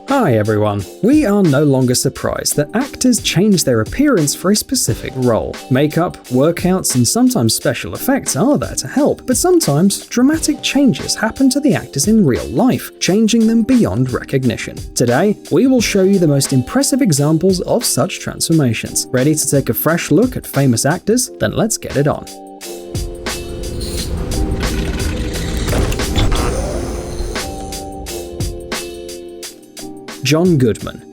Hi everyone. We are no longer surprised that actors change their appearance for a specific role. Makeup, workouts, and sometimes special effects are there to help, but sometimes dramatic changes happen to the actors in real life, changing them beyond recognition. Today, we will show you the most impressive examples of such transformations. Ready to take a fresh look at famous actors? Then let's get it on. John Goodman.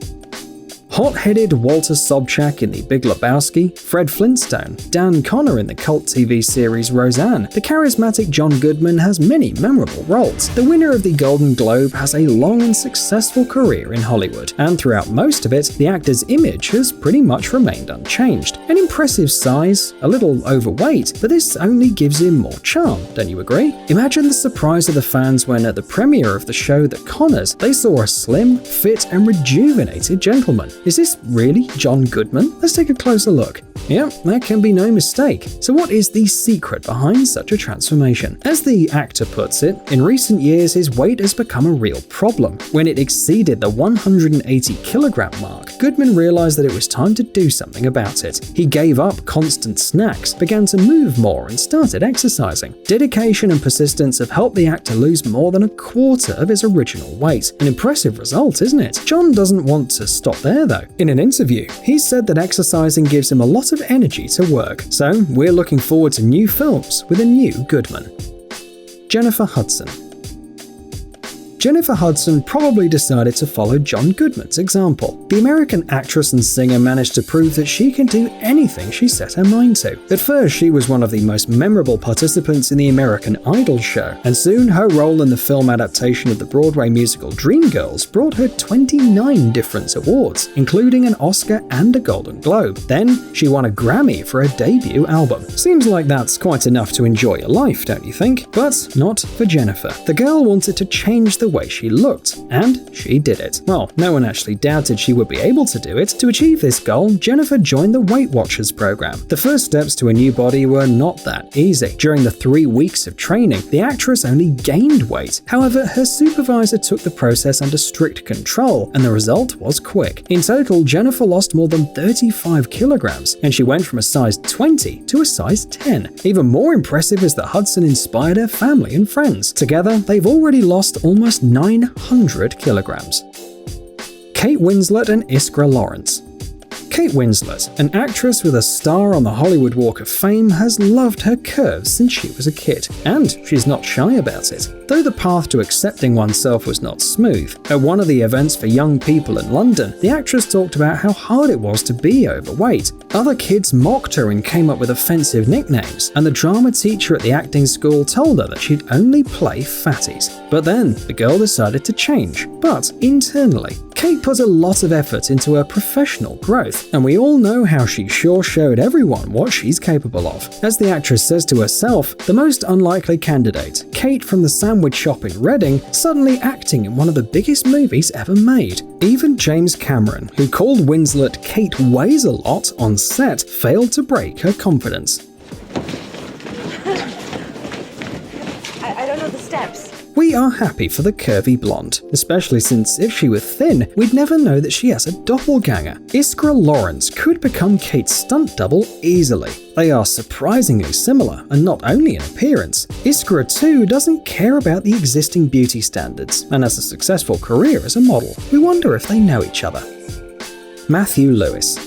Hot-headed Walter Sobchak in The Big Lebowski, Fred Flintstone, Dan Connor in the cult TV series Roseanne, the charismatic John Goodman has many memorable roles. The winner of the Golden Globe has a long and successful career in Hollywood, and throughout most of it, the actor's image has pretty much remained unchanged. An impressive size, a little overweight, but this only gives him more charm, don't you agree? Imagine the surprise of the fans when at the premiere of the show The Connors, they saw a slim, fit, and rejuvenated gentleman. Is this really John Goodman? Let's take a closer look. Yep, there can be no mistake. So what is the secret behind such a transformation? As the actor puts it, in recent years his weight has become a real problem. When it exceeded the 180 kilogram mark, Goodman realized that it was time to do something about it. He gave up constant snacks, began to move more, and started exercising. Dedication and persistence have helped the actor lose more than a quarter of his original weight. An impressive result, isn't it? John doesn't want to stop there though. In an interview, he said that exercising gives him a lot of energy to work, so we're looking forward to new films with a new Goodman. Jennifer Hudson. Jennifer Hudson probably decided to follow John Goodman's example. The American actress and singer managed to prove that she can do anything she set her mind to. At first, she was one of the most memorable participants in the American Idol show, and soon her role in the film adaptation of the Broadway musical Dreamgirls brought her 29 different awards, including an Oscar and a Golden Globe. Then, she won a Grammy for her debut album. Seems like that's quite enough to enjoy your life, don't you think? But not for Jennifer. The girl wanted to change the way she looked, and she did it. Well, no one actually doubted she would be able to do it. To achieve this goal, Jennifer joined the Weight Watchers program. The first steps to a new body were not that easy. During the 3 weeks of training, the actress only gained weight. However, her supervisor took the process under strict control, and the result was quick. In total, Jennifer lost more than 35 kilograms, and she went from a size 20 to a size 10. Even more impressive is that Hudson inspired her family and friends. Together, they've already lost almost 900 kilograms. Kate Winslet and Iskra Lawrence. Kate Winslet, an actress with a star on the Hollywood Walk of Fame, has loved her curves since she was a kid, and she's not shy about it. Though the path to accepting oneself was not smooth, at one of the events for young people in London, the actress talked about how hard it was to be overweight. Other kids mocked her and came up with offensive nicknames, and the drama teacher at the acting school told her that she'd only play fatties. But then, the girl decided to change, but internally. Kate put a lot of effort into her professional growth, and we all know how she sure showed everyone what she's capable of. As the actress says to herself, the most unlikely candidate, Kate from the sandwich shop in Reading, suddenly acting in one of the biggest movies ever made. Even James Cameron, who called Winslet Kate Weighs a Lot on set, failed to break her confidence. I don't know the steps. We are happy for the curvy blonde, especially since if she were thin, we'd never know that she has a doppelganger. Iskra Lawrence could become Kate's stunt double easily. They are surprisingly similar, and not only in appearance. Iskra too doesn't care about the existing beauty standards, and has a successful career as a model. We wonder if they know each other. Matthew Lewis.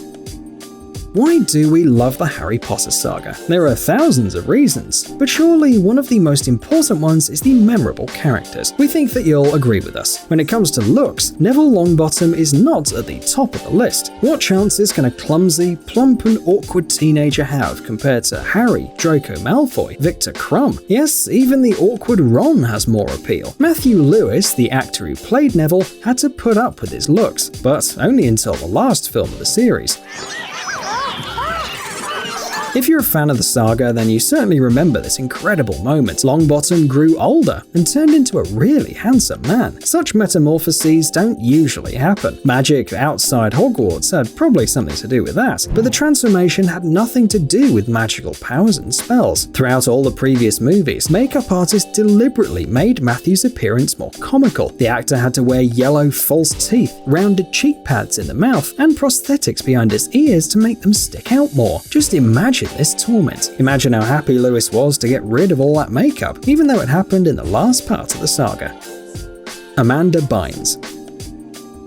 Why do we love the Harry Potter saga? There are thousands of reasons, but surely one of the most important ones is the memorable characters. We think that you'll agree with us. When it comes to looks, Neville Longbottom is not at the top of the list. What chances can a clumsy, plump and awkward teenager have compared to Harry, Draco Malfoy, Victor Crumb? Yes, even the awkward Ron has more appeal. Matthew Lewis, the actor who played Neville, had to put up with his looks, but only until the last film of the series. If you're a fan of the saga, then you certainly remember this incredible moment. Longbottom grew older and turned into a really handsome man. Such metamorphoses don't usually happen. Magic outside Hogwarts had probably something to do with that, but the transformation had nothing to do with magical powers and spells. Throughout all the previous movies, makeup artists deliberately made Matthew's appearance more comical. The actor had to wear yellow false teeth, rounded cheek pads in the mouth, and prosthetics behind his ears to make them stick out more. Just imagine this torment. Imagine how happy Lewis was to get rid of all that makeup, even though it happened in the last part of the saga. Amanda Bynes.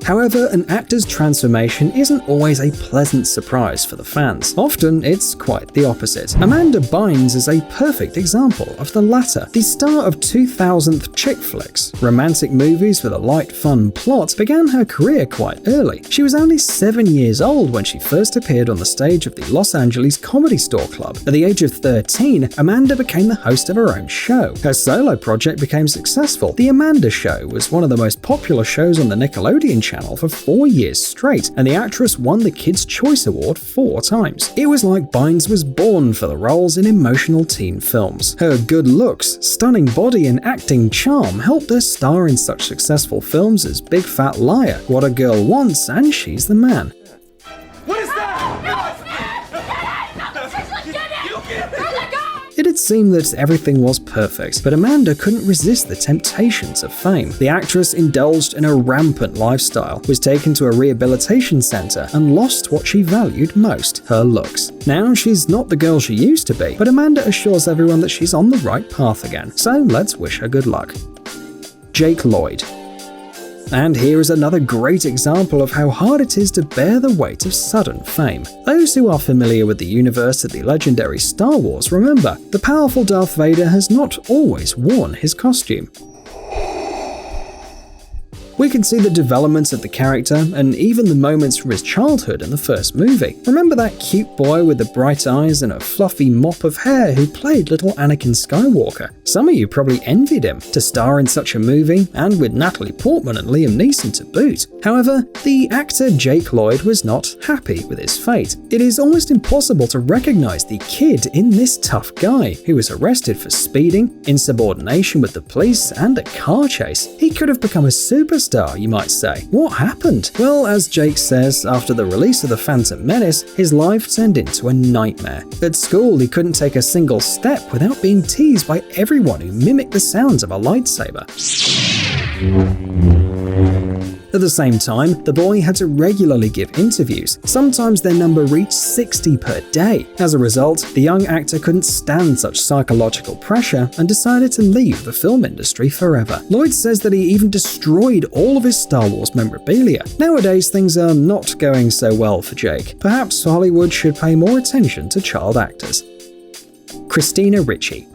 However, an actor's transformation isn't always a pleasant surprise for the fans. Often, it's quite the opposite. Amanda Bynes is a perfect example of the latter. The star of 2000th chick flicks, romantic movies with a light, fun plot, began her career quite early. She was only 7 years old when she first appeared on the stage of the Los Angeles Comedy Store Club. At the age of 13, Amanda became the host of her own show. Her solo project became successful. The Amanda Show was one of the most popular shows on the Nickelodeon channel for 4 years straight, and the actress won the Kids' Choice Award 4 times. It was like Bynes was born for the roles in emotional teen films. Her good looks, stunning body, and acting charm helped her star in such successful films as Big Fat Liar, What a Girl Wants, and She's the Man. What is that? It had seemed that everything was perfect, but Amanda couldn't resist the temptations of fame. The actress indulged in a rampant lifestyle, was taken to a rehabilitation center, and lost what she valued most, her looks. Now she's not the girl she used to be, but Amanda assures everyone that she's on the right path again, so let's wish her good luck. Jake Lloyd. And here is another great example of how hard it is to bear the weight of sudden fame. Those who are familiar with the universe of the legendary Star Wars remember, the powerful Darth Vader has not always worn his costume. We can see the development of the character and even the moments from his childhood in the first movie. Remember that cute boy with the bright eyes and a fluffy mop of hair who played little Anakin Skywalker? Some of you probably envied him to star in such a movie, and with Natalie Portman and Liam Neeson to boot. However, the actor Jake Lloyd was not happy with his fate. It is almost impossible to recognize the kid in this tough guy who was arrested for speeding, insubordination with the police, and a car chase. He could have become a superstar, you might say. What happened? Well, as Jake says, after the release of The Phantom Menace, his life turned into a nightmare. At school, he couldn't take a single step without being teased by everyone who mimicked the sounds of a lightsaber. At the same time, the boy had to regularly give interviews. Sometimes their number reached 60 per day. As a result, the young actor couldn't stand such psychological pressure and decided to leave the film industry forever. Lloyd says that he even destroyed all of his Star Wars memorabilia. Nowadays, things are not going so well for Jake. Perhaps Hollywood should pay more attention to child actors. Christina Ricci.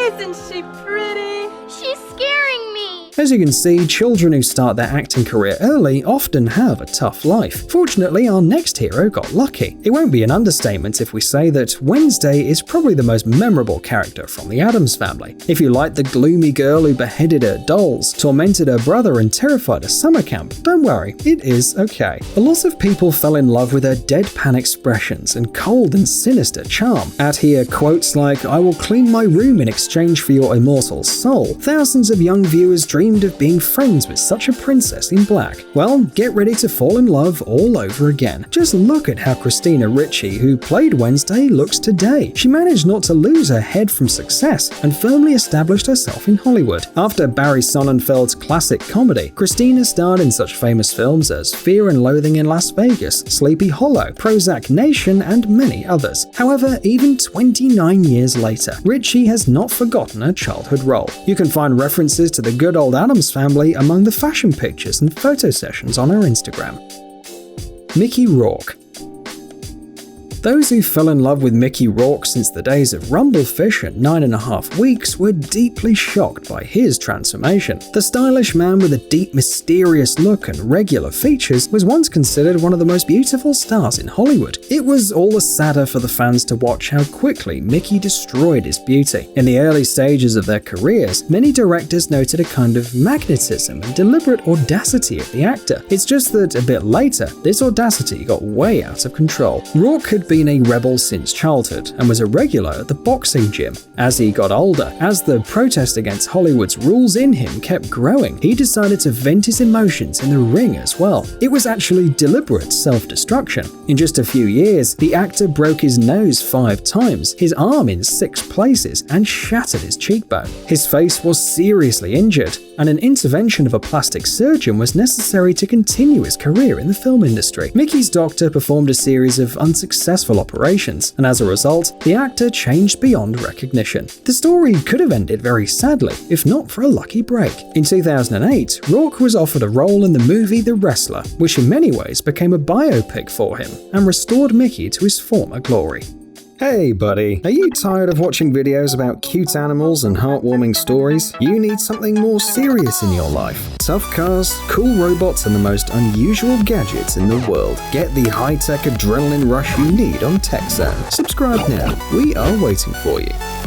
Isn't she pretty? She's scaring me. As you can see, children who start their acting career early often have a tough life. Fortunately, our next hero got lucky. It won't be an understatement if we say that Wednesday is probably the most memorable character from the Addams Family. If you like the gloomy girl who beheaded her dolls, tormented her brother, and terrified a summer camp, don't worry, it is okay. A lot of people fell in love with her deadpan expressions and cold and sinister charm. Add here quotes like, "I will clean my room in exchange for your immortal soul." Thousands of young viewers dreamed of being friends with such a princess in black. Well, get ready to fall in love all over again. Just look at how Christina Ricci, who played Wednesday, looks today. She managed not to lose her head from success and firmly established herself in Hollywood. After Barry Sonnenfeld's classic comedy, Christina starred in such famous films as Fear and Loathing in Las Vegas, Sleepy Hollow, Prozac Nation, and many others. However, even 29 years later, Ricci has not forgotten her childhood role. You can find references to the good old Addams Family among the fashion pictures and photo sessions on her Instagram. Mickey Rourke. Those who fell in love with Mickey Rourke since the days of Rumblefish and 9.5 Weeks were deeply shocked by his transformation. The stylish man with a deep, mysterious look and regular features was once considered one of the most beautiful stars in Hollywood. It was all the sadder for the fans to watch how quickly Mickey destroyed his beauty. In the early stages of their careers, many directors noted a kind of magnetism and deliberate audacity of the actor. It's just that a bit later, this audacity got way out of control. Rourke had been been a rebel since childhood and was a regular at the boxing gym. As he got older, as the protest against Hollywood's rules in him kept growing, he decided to vent his emotions in the ring as well. It was actually deliberate self-destruction. In just a few years, the actor broke his nose 5 times, his arm in 6 places, and shattered his cheekbone. His face was seriously injured, and an intervention of a plastic surgeon was necessary to continue his career in the film industry. Mickey's doctor performed a series of unsuccessful operations, and as a result, the actor changed beyond recognition. The story could have ended very sadly, if not for a lucky break. In 2008, Rourke was offered a role in the movie The Wrestler, which in many ways became a biopic for him and restored Mickey to his former glory. Hey buddy, are you tired of watching videos about cute animals and heartwarming stories? You need something more serious in your life. Tough cars, cool robots, and the most unusual gadgets in the world. Get the high-tech adrenaline rush you need on TechZone. Subscribe now, we are waiting for you.